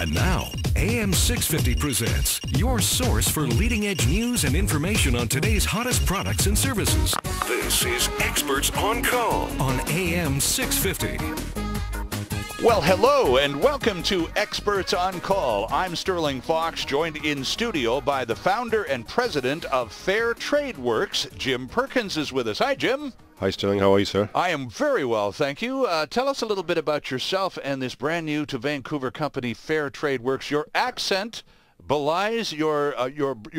And now, AM650 presents your source for leading-edge news and information on today's hottest products and services. This is Experts on Call on AM650. Well, hello and welcome to Experts on Call. I'm Stirling Fox, joined in studio by the founder and president of FairTradeWorks. Jim Perkins is with us. Hi, Jim. Hi, Stirling. How are you, sir? I am very well, thank you. Tell us a little bit about yourself and this brand new to Vancouver company, FairTradeWorks. Your accent belies your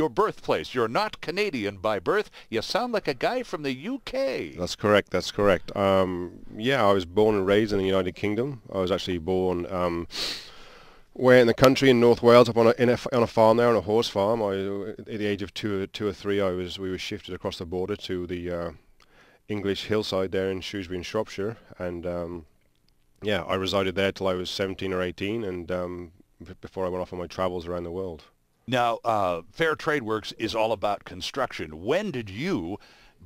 birthplace. You're not Canadian by birth. You sound like a guy from the UK. That's correct. That's correct. Yeah, I was born and raised in the United Kingdom. I was actually born way in the country in North Wales, up on a farm there, on a horse farm. At the age of two or three, we were shifted across the border to the English hillside there in Shrewsbury in Shropshire, and yeah, I resided there till I was 17 or 18, and before I went off on my travels around the world. Now, FairTradeWorks is all about construction. When did you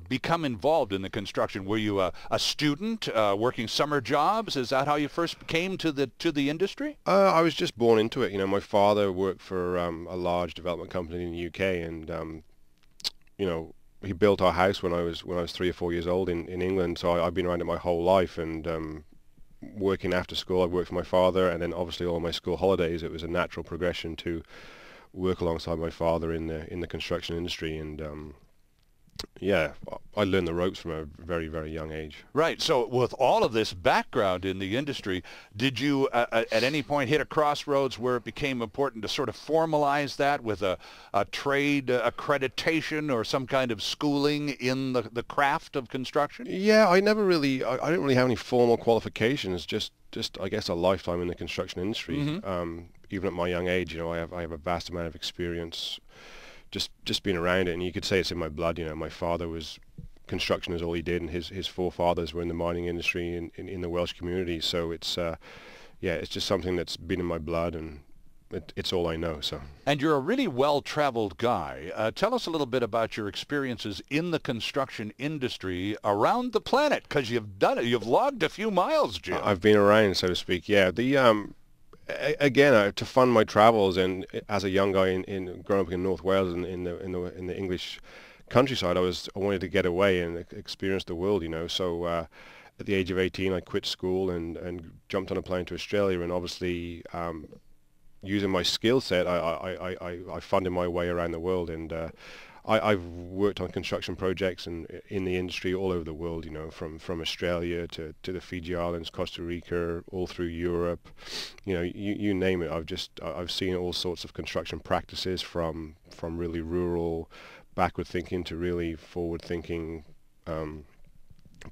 become involved in the construction? Were you a student working summer jobs? Is that how you first came to the industry? I was just born into it. You know, my father worked for a large development company in the UK, and you know, he built our house when I was 3 or 4 years old in England. So I've been around it my whole life, and working after school, I worked for my father, and then obviously all my school holidays, it was a natural progression to work alongside my father in the construction industry, and yeah, I learned the ropes from a very, very young age. Right. So with all of this background in the industry, did you at any point hit a crossroads where it became important to sort of formalize that with a trade accreditation or some kind of schooling in the craft of construction? Yeah, I didn't really have any formal qualifications, just I guess a lifetime in the construction industry. Mm-hmm. Even at my young age, you know, I have a vast amount of experience just being around it, and you could say it's in my blood. You know, my father was construction is all he did, and his forefathers were in the mining industry in the Welsh community. So it's yeah, it's just something that's been in my blood, and it's all I know. So. And you're a really well-traveled guy. Tell us a little bit about your experiences in the construction industry around the planet, because you've done it. You've logged a few miles, Jim. I've been around, so to speak. Yeah, again, to fund my travels, and as a young guy in growing up in North Wales and in the English countryside, I wanted to get away and experience the world, you know. So at the age of 18, I quit school and jumped on a plane to Australia, and obviously using my skill set, I funded my way around the world, and I've worked on construction projects and in the industry all over the world, you know, from Australia to the Fiji Islands, Costa Rica, all through Europe, you know, you name it. I've seen all sorts of construction practices from really rural, backward thinking to really forward thinking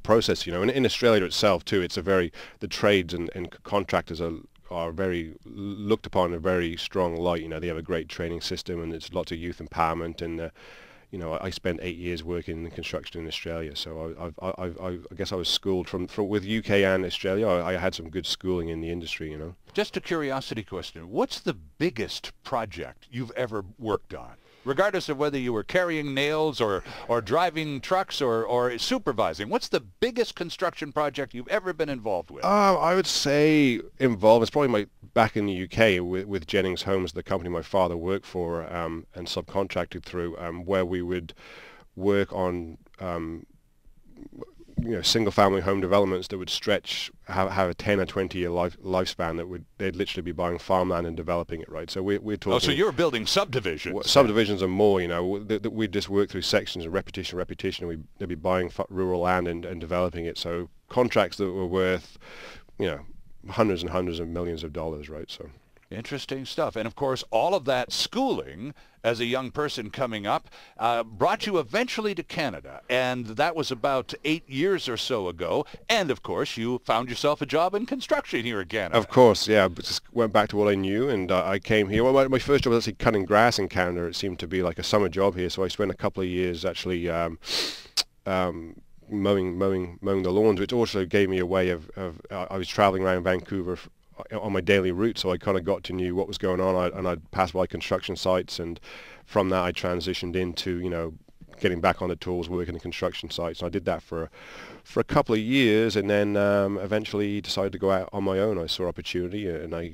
process, you know. And in Australia itself too, the trades and contractors are very looked upon in a very strong light. You know, they have a great training system, and there's lots of youth empowerment, and you know, I spent 8 years working in construction in Australia, so I guess I was schooled from with UK and Australia. I had some good schooling in the industry, you know. Just a curiosity question: what's the biggest project you've ever worked on? Regardless of whether you were carrying nails or driving trucks or supervising, what's the biggest construction project you've ever been involved with? I would say involved. It's probably back in the UK with Jennings Homes, the company my father worked for and subcontracted through, where we would work on you know, single-family home developments that would have a 10 or 20-year lifespan. They'd literally be buying farmland and developing it, right? So we're talking. Oh, so you're building subdivisions. Subdivisions and more, you know. We'd just work through sections of repetition, and they'd be buying rural land and developing it. So contracts that were worth, you know, hundreds and hundreds of millions of dollars, right? So. Interesting stuff. And of course, all of that schooling as a young person coming up brought you eventually to Canada. And that was about 8 years or so ago. And of course, you found yourself a job in construction here in Canada. Of course, yeah. But just went back to what I knew, and I came here. Well, my first job was actually cutting grass in Canada. It seemed to be like a summer job here. So I spent a couple of years actually mowing the lawns, which also gave me a way of I was traveling around Vancouver on my daily route, so I kind of got to know what was going on, and I'd pass by construction sites, and from that I transitioned into, you know, getting back on the tools, working the construction sites. And I did that for a couple of years, and then eventually decided to go out on my own. I saw opportunity, and I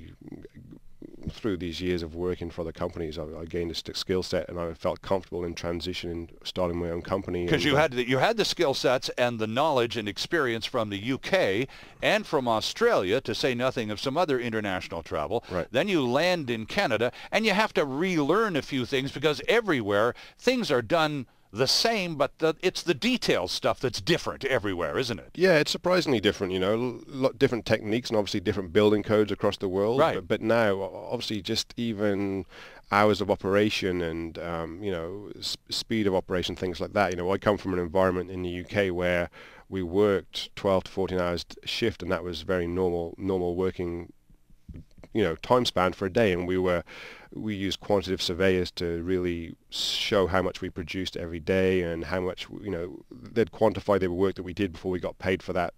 through these years of working for other companies, I gained a skill set, and I felt comfortable in transitioning, starting my own company. Because you had the skill sets and the knowledge and experience from the UK and from Australia, to say nothing of some other international travel. Right. Then you land in Canada, and you have to relearn a few things, because everywhere things are done the same, but it's the detail stuff that's different everywhere, isn't it? Yeah, it's surprisingly different, you know, different techniques and obviously different building codes across the world. Right. But now, obviously, just even hours of operation and, you know, speed of operation, things like that. You know, I come from an environment in the UK where we worked 12 to 14 hours shift, and that was very normal working, you know, time span for a day. And we used quantitative surveyors to really show how much we produced every day and how much, you know, they'd quantify the work that we did before we got paid for that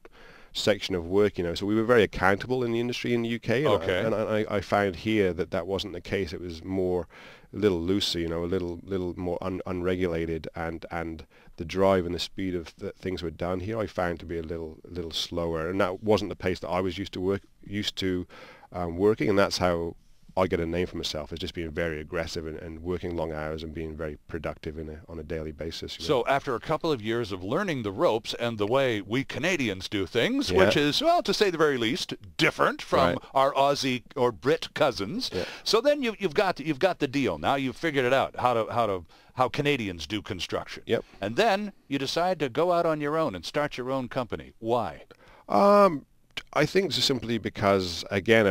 section of work, you know. So we were very accountable in the industry in the UK. Okay. And I found here that wasn't the case. It was more a little looser, you know, a little more unregulated, and the drive and the speed of things were done here I found to be a little slower, and that wasn't the pace that I was used to working, and that's how I get a name for myself, as just being very aggressive and working long hours and being very productive on a daily basis. You know. So after a couple of years of learning the ropes and the way we Canadians do things, Yeah. which is, well, to say the very least, different from Right. our Aussie or Brit cousins, Yeah. so then you've got the deal. Now you've figured it out, how Canadians do construction. Yep. And then you decide to go out on your own and start your own company. Why? I think just simply because, again,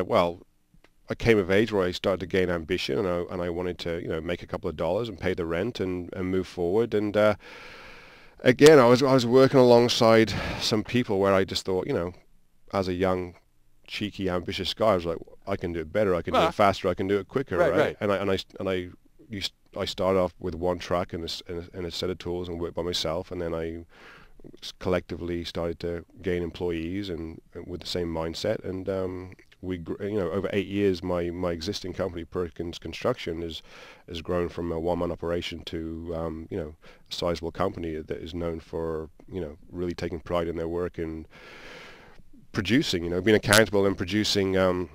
I came of age where I started to gain ambition, and I wanted to, you know, make a couple of dollars and pay the rent and move forward. And again, I was working alongside some people where I just thought, you know, as a young, cheeky, ambitious guy, I was like, I can do it better, I can do it faster, I can do it quicker, Right. I started off with one truck and a set of tools and worked by myself, and then I collectively started to gain employees and with the same mindset, and you know, over 8 years, my existing company, Perkins Construction, has grown from a one-man operation to you know, a sizable company that is known for, you know, really taking pride in their work and producing, you know, being accountable and producing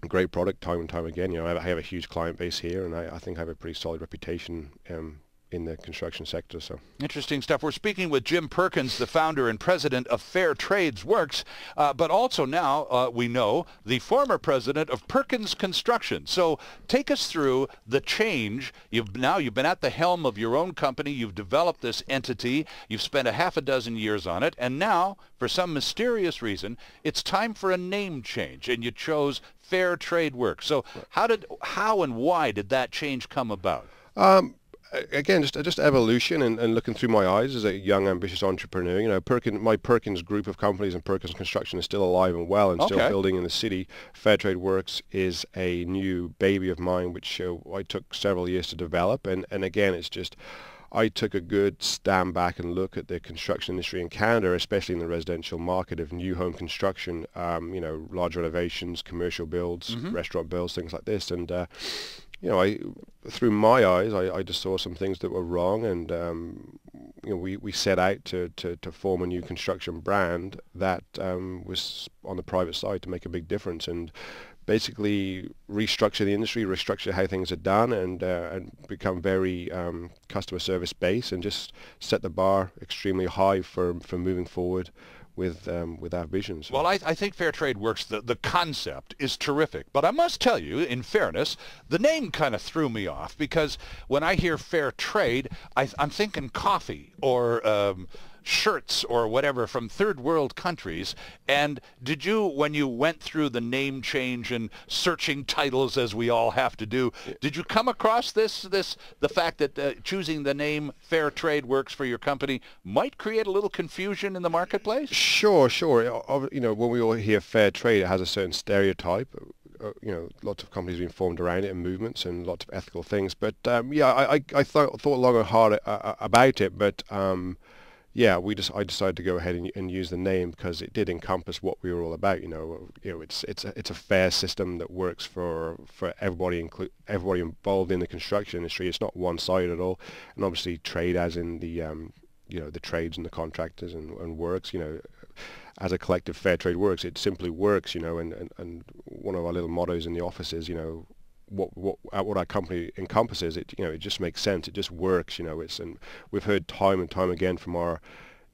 great product time and time again. You know, I have a huge client base here, and I think I have a pretty solid reputation in the construction sector. So Interesting stuff. We're speaking with Jim Perkins, the founder and president of FairTradeWorks, but also now we know the former president of Perkins Construction. So take us through the change. You've been at the helm of your own company. You've developed this entity. You've spent a half a dozen years on it, and now, for some mysterious reason, it's time for a name change, and you chose FairTradeWorks. So how and why did that change come about? Again, just evolution and looking through my eyes as a young, ambitious entrepreneur. You know, my Perkins group of companies and Perkins Construction is still alive and well and still building in the city. FairTradeWorks is a new baby of mine, which I took several years to develop. And again, it's just, I took a good stand back and look at the construction industry in Canada, especially in the residential market of new home construction, you know, large renovations, commercial builds, restaurant builds, things like this. And you know, through my eyes, I just saw some things that were wrong, and you know, we set out to form a new construction brand that was on the private side to make a big difference and basically restructure the industry, restructure how things are done, and become very customer service based, and just set the bar extremely high for moving forward with our visions. Well, I think FairTradeWorks, the concept is terrific. But I must tell you, in fairness, the name kind of threw me off, because when I hear fair trade, I'm thinking coffee or shirts or whatever from third world countries. And did you, when you went through the name change and searching titles as we all have to do, did you come across the fact that choosing the name FairTradeWorks for your company might create a little confusion in the marketplace? Sure. You know, when we all hear fair trade, it has a certain stereotype. You know, lots of companies have been formed around it and movements and lots of ethical things. But yeah, I thought long and hard about it, but yeah, I decided to go ahead and use the name because it did encompass what we were all about. You know, it's a fair system that works for everybody, everybody involved in the construction industry. It's not one-sided at all, and obviously trade, as in the you know, the trades and the contractors and works. You know, as a collective, fair trade works. It simply works. You know, and one of our little mottos in the office is, you know, what our company encompasses, it it just makes sense. It just works. And we've heard time and time again from our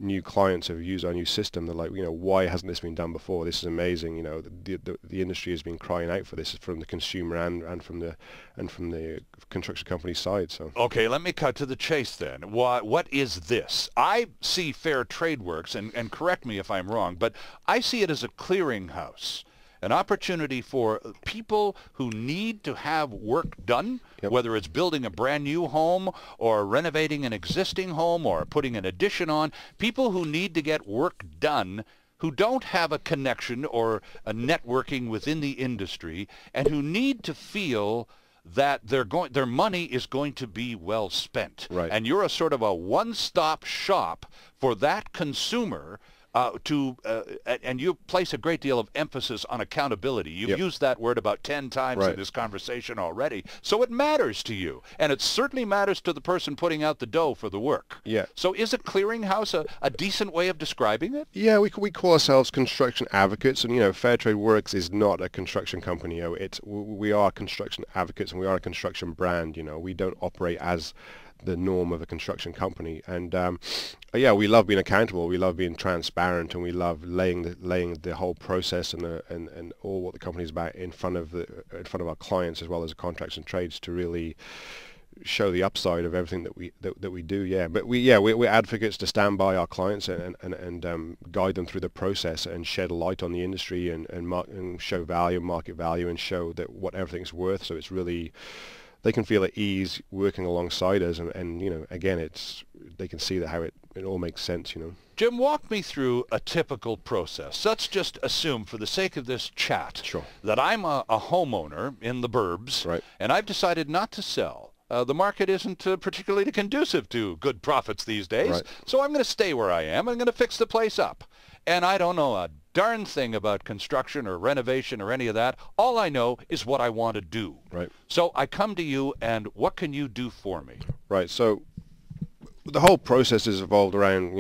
new clients who use our new system. They're like, why hasn't this been done before? This is amazing. The industry has been crying out for this from the consumer and from the construction company side. So okay, let me cut to the chase then. What is this? I see FairTradeWorks, and correct me if I'm wrong, but I see it as a clearinghouse. An opportunity for people who need to have work done, Yep. whether it's building a brand new home or renovating an existing home or putting an addition on, people who need to get work done who don't have a connection or a networking within the industry and who need to feel that their money is going to be well spent. Right. And you're a sort of a one-stop shop for that consumer and you place a great deal of emphasis on accountability. You've Yep. used that word about 10 times Right. in this conversation already. So it matters to you. And it certainly matters to the person putting out the dough for the work. Yeah. So is a clearinghouse a decent way of describing it? Yeah, we call ourselves construction advocates, and FairTradeWorks is not a construction company. We are construction advocates, and we are a construction brand. We don't operate as the norm of a construction company. And yeah, we love being accountable. We love being transparent, and we love laying the whole process and all what the company is about in front of our clients as well as the contractors and trades to really show the upside of everything that we do. Yeah, but we're advocates to stand by our clients and guide them through the process and shed light on the industry and show value, market value, and show that what everything's worth. So it's really, they can feel at ease working alongside us, and again, they can see that how it all makes sense. Jim, walk me through a typical process. Let's just assume, for the sake of this chat, Sure. that I'm a homeowner in the burbs, Right. and I've decided not to sell. The market isn't particularly conducive to good profits these days, Right. so I'm going to stay where I am. I'm going to fix the place up. And I don't know a darn thing about construction or renovation or any of that. All I know is what I want to do. Right. So I come to you, and what can you do for me? Right. So the whole process is evolved around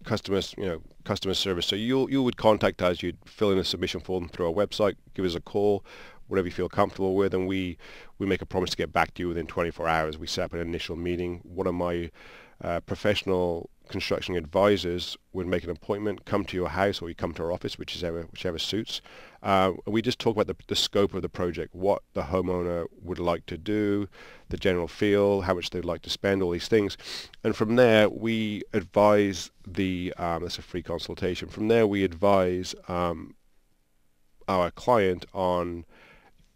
customer service. So you would contact us. You'd fill in a submission form through our website. Give us a call, whatever you feel comfortable with, and we make a promise to get back to you within 24 hours. We set up an initial meeting. One of my professional construction advisors would make an appointment, come to your house, or you come to our office, whichever suits. We just talk about the scope of the project, what the homeowner would like to do, the general feel, how much they'd like to spend, all these things. And from there, we advise that's a free consultation. From there, we advise our client on,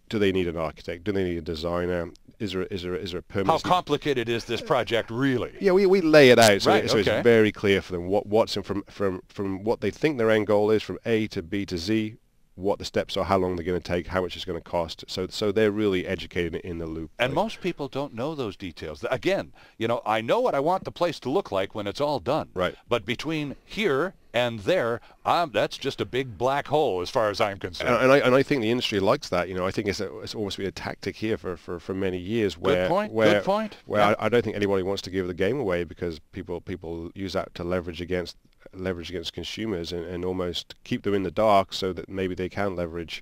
do they need an architect? Do they need a designer? Is there a permit? How complicated is this project really? Yeah, we lay it out, so, Right, so okay. it's very clear for them what's in from what they think their end goal is, from A to B to Z, what the steps are, how long they're going to take, how much it's going to cost. So they're really educated in the loop. And most people don't know those details. Again, I know what I want the place to look like when it's all done. Right. But between here and there, that's just a big black hole as far as I'm concerned. And I think the industry likes that. I think it's almost been a tactic here for many years. Good point. Where Yeah. I don't think anybody wants to give the game away, because people use that to leverage against consumers and almost keep them in the dark, so that maybe they can leverage,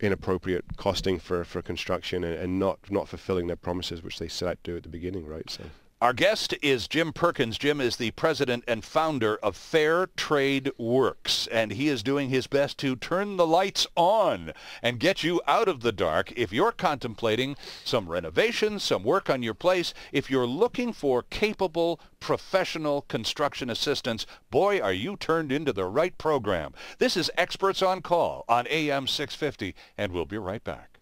inappropriate costing for construction and not fulfilling their promises, which they set out to do at the beginning, right? So. Our guest is Jim Perkins. Jim is the president and founder of FairTradeWorks, and he is doing his best to turn the lights on and get you out of the dark if you're contemplating some renovation, some work on your place. If you're looking for capable, professional construction assistance, boy, are you turned into the right program. This is Experts on Call on AM 650, and we'll be right back.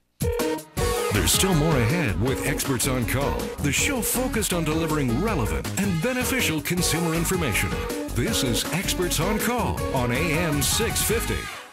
There's still more ahead with Experts on Call, the show focused on delivering relevant and beneficial consumer information. This is Experts on Call on AM 650.